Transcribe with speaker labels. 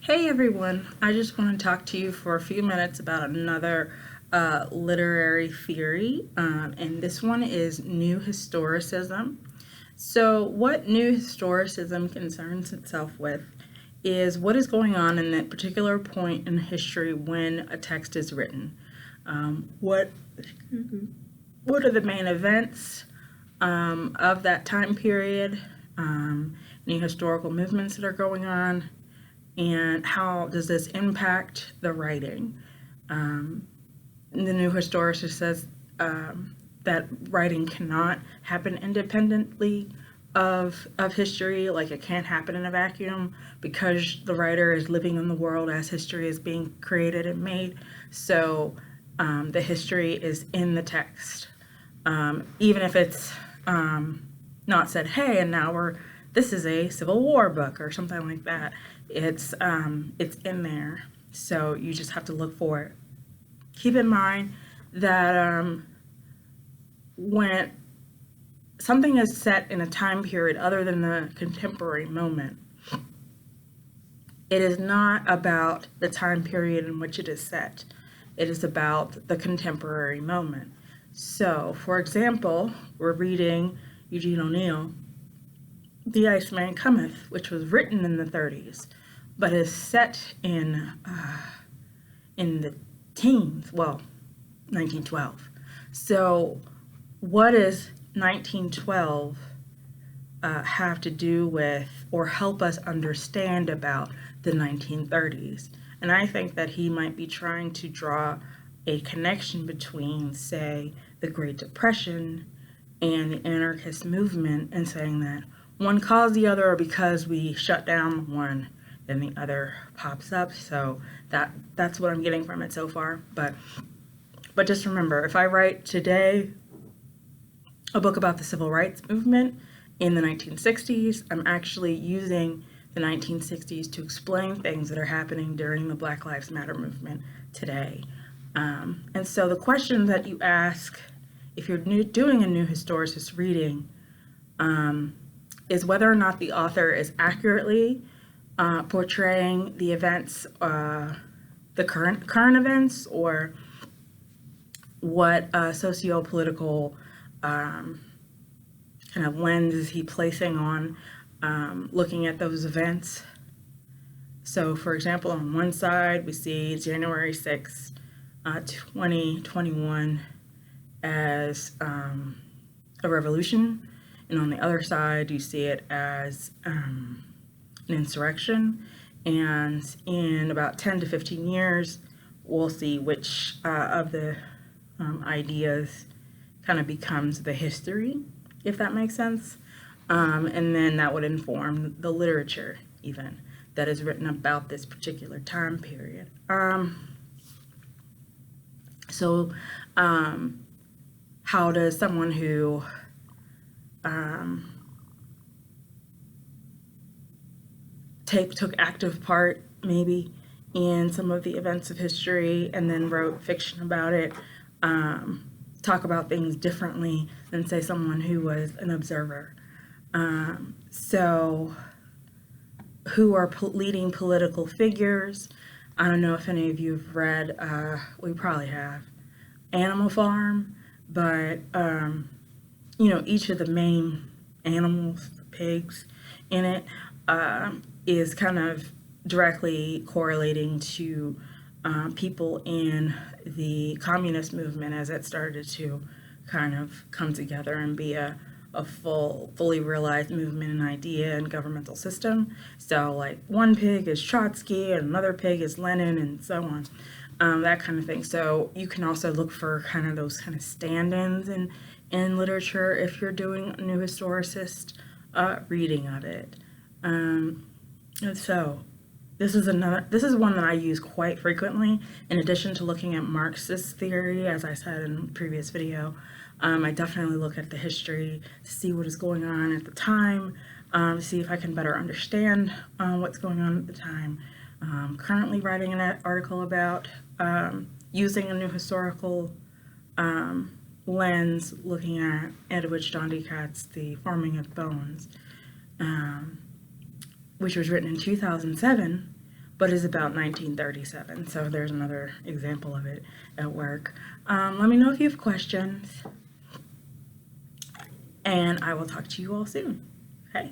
Speaker 1: Hey everyone, I just want to talk to you for a few minutes about another literary theory, and this one is New Historicism. So, what New Historicism concerns itself with is what is going on in that particular point in history when a text is written. What are the main events of that time period? Any historical movements that are going on? And how does this impact the writing? The New Historicist says that writing cannot happen independently of history, like it can't happen in a vacuum because the writer is living in the world as history is being created and made. So the history is in the text, even if it's not said, hey, and now this is a Civil War book or something like that. It's in there, so you just have to look for it. Keep in mind that when something is set in a time period other than the contemporary moment, it is not about the time period in which it is set. It is about the contemporary moment. So, for example, we're reading Eugene O'Neill, The Iceman Cometh, which was written in the 30s, but is set in the teens, well, 1912. So, what does 1912 have to do with or help us understand about the 1930s? And I think that he might be trying to draw a connection between, say, the Great Depression and the anarchist movement, and saying that one caused the other, or because we shut down one, then the other pops up. So that's what I'm getting from it so far. But just remember, if I write today a book about the civil rights movement in the 1960s, I'm actually using the 1960s to explain things that are happening during the Black Lives Matter movement today. And so the question that you ask if you're doing a new historicist reading is whether or not the author is accurately portraying the events, the current events, or what socio-political kind of lens is he placing on looking at those events. So, for example, on one side, we see January 6, 2021 as a revolution, and on the other side, you see it as an insurrection. And in about 10 to 15 years, we'll see which of the ideas kind of becomes the history, if that makes sense. And then that would inform the literature, even, that is written about this particular time period. So, how does someone who took active part, maybe, in some of the events of history and then wrote fiction about it, talk about things differently than, say, someone who was an observer? So, who are leading political figures? I don't know if any of you have read, we probably have, Animal Farm, but each of the main animals, pigs in it, is kind of directly correlating to people in the communist movement as it started to kind of come together and be a fully realized movement and idea and governmental system. So, like, one pig is Trotsky and another pig is Lenin, and so on. That kind of thing. So you can also look for kind of those kind of stand-ins in literature if you're doing a new historicist reading of it. And so this is one that I use quite frequently. In addition to looking at Marxist theory, as I said in a previous video, I definitely look at the history to see what is going on at the time, to see if I can better understand what's going on at the time. Currently writing an article about using a new historical lens, looking at Edwidge John D. Katz, The Forming of Bones, which was written in 2007, but is about 1937. So there's another example of it at work. Let me know if you have questions, and I will talk to you all soon. Okay.